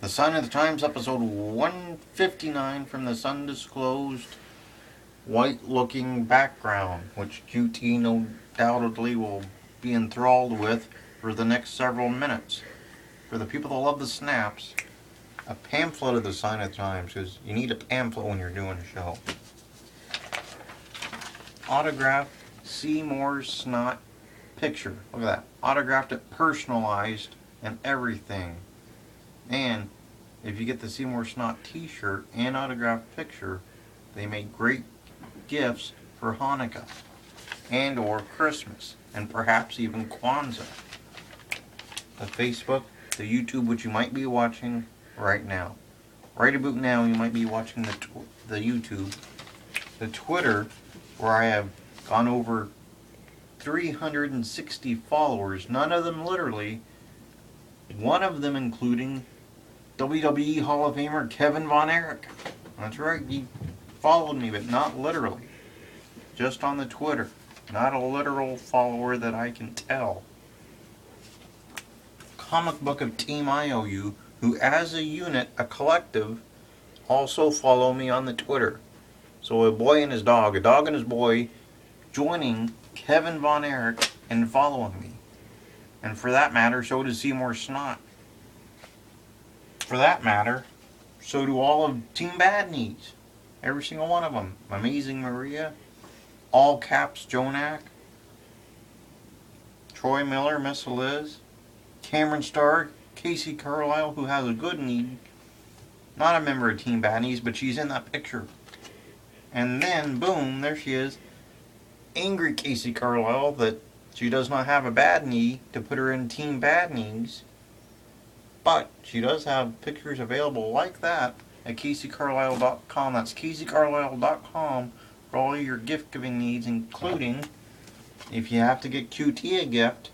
The Sign of the Times, episode 159 from this undisclosed white-looking background, which QT no doubtedly will be enthralled with for the next several minutes. For the people that love the snaps, a pamphlet of the Sign of the Times, because you need a pamphlet when you're doing a show. Autographed Seymour Snot picture. Look at that. Autographed it, personalized, and everything. And if you get the Seymour Snot t-shirt and autographed picture, they make great gifts for Hanukkah and or Christmas and perhaps even Kwanzaa. The Facebook, the YouTube, which you might be watching right now. Right about now you might be watching the YouTube. The Twitter, where I have gone over 360 followers, none of them literally, one of them including WWE Hall of Famer Kevin Von Erich. That's right, he followed me, but not literally. Just on the Twitter. Not a literal follower that I can tell. Comic Book of Team IOU, who as a unit, a collective, also follow me on the Twitter. So a boy and his dog, a dog and his boy, joining Kevin Von Erich and following me. And for that matter, so does Seymour Snot. For that matter, so do all of Team Bad Knees. Every single one of them. Amazing Maria, all caps Jonak, Troy Miller, Miss Liz, Cameron Starr, Casey Carlisle, who has a good knee. Not a member of Team Bad Knees, but she's in that picture. And then, boom, there she is. Angry Casey Carlisle that she does not have a bad knee to put her in Team Bad Knees. But she does have pictures available like that at CaseyCarlisle.com. That's CaseyCarlisle.com for all your gift giving needs, including if you have to get QT a gift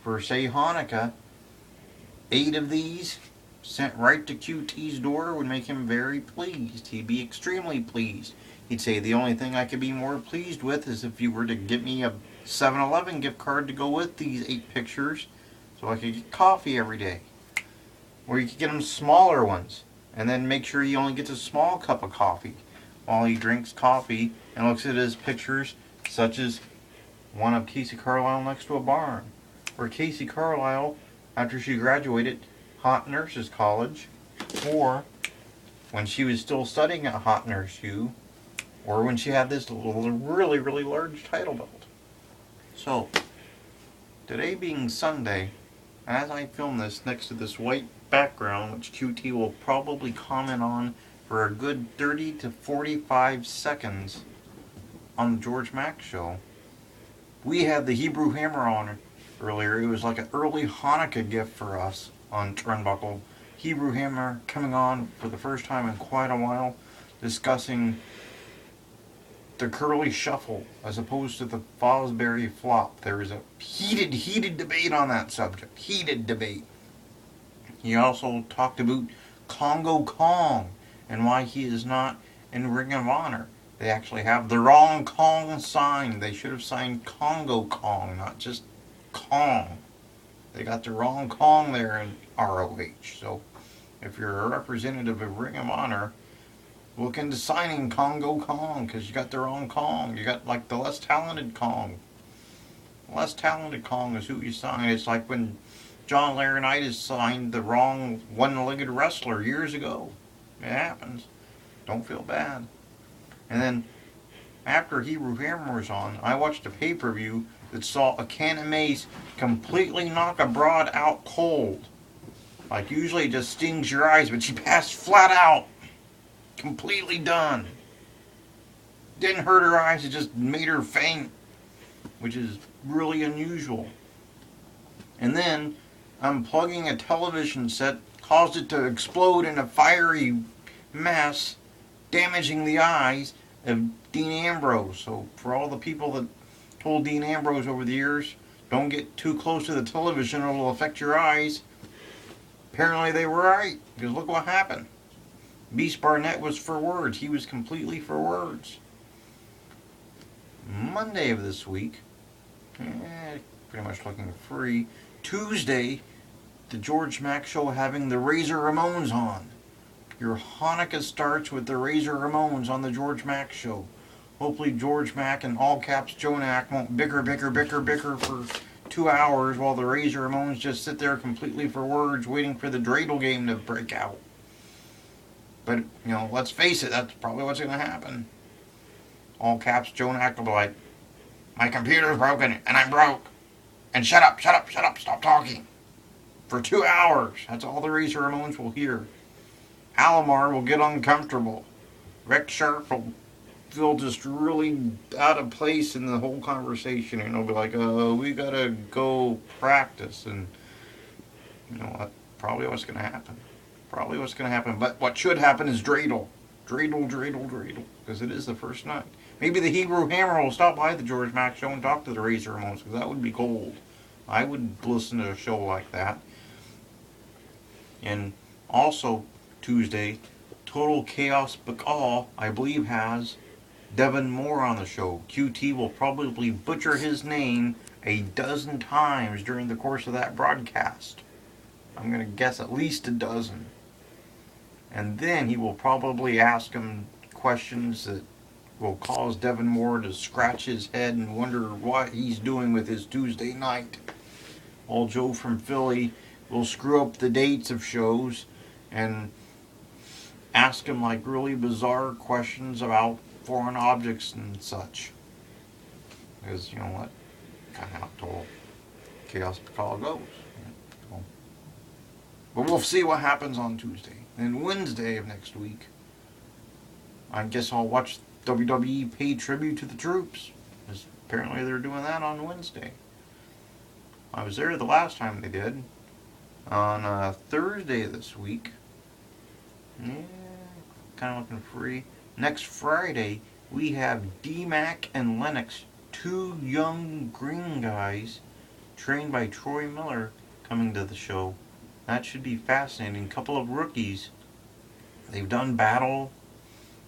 for, say, Hanukkah. 8 of these sent right to QT's door would make him very pleased. He'd be extremely pleased. He'd say the only thing I could be more pleased with is if you were to give me a 7-Eleven gift card to go with these 8 pictures so I could get coffee every day. Or you could get him smaller ones and then make sure he only gets a small cup of coffee while he drinks coffee and looks at his pictures, such as one of Casey Carlisle next to a barn. Or Casey Carlisle, after she graduated Hot Nurses College, or when she was still studying at Hot Nurse U, or when she had this really, really large title belt. So, today being Sunday, as I film this next to this white background, which QT will probably comment on for a good 30 to 45 seconds on the George Mack show, we had the Hebrew Hammer on earlier. It was like an early Hanukkah gift for us on Turnbuckle. Hebrew Hammer coming on for the first time in quite a while, discussing the Curly Shuffle as opposed to the Fosbury Flop. There is a heated debate on that subject. Heated debate. He also talked about Congo Kong and why he is not in Ring of Honor. They actually have the wrong Kong sign. They should have signed Congo Kong, not just Kong. They got the wrong Kong there in ROH. So if you're a representative of Ring of Honor, look into signing Congo Kong, because you got the wrong Kong. You got like the less talented Kong. The less talented Kong is who you sign. It's like when John Laurinaitis signed the wrong one-legged wrestler years ago. It happens. Don't feel bad. And then, after Hebrew Hammer was on, I watched a pay-per-view that saw a can of mace completely knock a broad out cold. Like usually it just stings your eyes, but she passed flat out. Completely done. Didn't hurt her eyes, it just made her faint, which is really unusual. And then, unplugging a television set caused it to explode in a fiery mess, damaging the eyes of Dean Ambrose. So for all the people that told Dean Ambrose over the years, don't get too close to the television or it will affect your eyes, apparently they were right, because look what happened. Beast Barnett was for words. He was completely for words. Monday of this week, pretty much looking free. Tuesday, the George Mack Show having the Razor Ramones on. Your Hanukkah starts with the Razor Ramones on the George Mack Show. Hopefully George Mack and all caps Jonak won't bicker for 2 hours while the Razor Ramones just sit there completely for words waiting for the dreidel game to break out. But, let's face it, that's probably what's going to happen. All caps Jonak will be like, my computer's broken and I'm broke. And shut up, stop talking. For 2 hours. That's all the Razor Ramones will hear. Alomar will get uncomfortable. Rex Sharp will feel just really out of place in the whole conversation, and he'll be like, we gotta go practice. And you know what? Probably what's gonna happen. But what should happen is dreidel. Dreidel. Because it is the first night. Maybe the Hebrew Hammer will stop by the George Mack Show and talk to the Razor Ramones, because that would be gold. I would listen to a show like that. And also, Tuesday, Total Chaos Bacall, I believe, has Devin Moore on the show. QT will probably butcher his name a dozen times during the course of that broadcast. I'm going to guess at least a dozen. And then he will probably ask him questions that will cause Devin Moore to scratch his head and wonder what he's doing with his Tuesday night. Old Joe from Philly will screw up the dates of shows and ask him like really bizarre questions about foreign objects and such. Because, you know what? Kind of how Total Chaos Bacall goes. But we'll see what happens on Tuesday. And Wednesday of next week, I guess I'll watch WWE pay tribute to the troops. Because apparently they're doing that on Wednesday. I was there the last time they did. On Thursday this week. Yeah, kind of looking free. Next Friday, we have D-Mack and Lennox, two young green guys trained by Troy Miller, coming to the show. That should be fascinating. Couple of rookies. They've done battle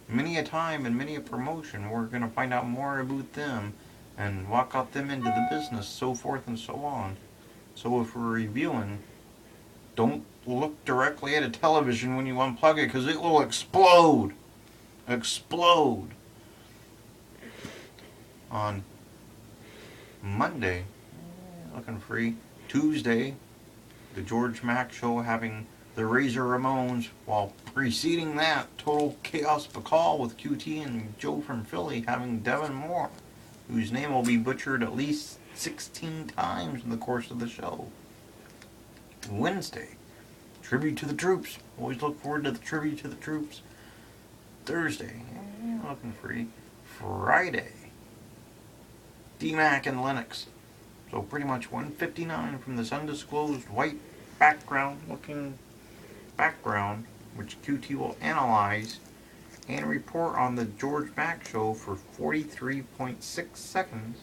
many a time and many a promotion. We're going to find out more about them and what got them into the business, so forth and so on. So if we're reviewing, don't look directly at a television when you unplug it, because it will explode. On Monday, looking free. Tuesday, the George Mack Show having the Razor Ramones, while preceding that, Total Chaos Bacall with QT and Joe from Philly having Devin Moore, whose name will be butchered at least 16 times in the course of the show. Wednesday, Tribute to the Troops. Always look forward to the Tribute to the Troops. Thursday, looking free. Friday, D-Mack and Lennox. So pretty much 159 from this undisclosed white looking background, which QT will analyze and report on the George Mack Show for 43.6 seconds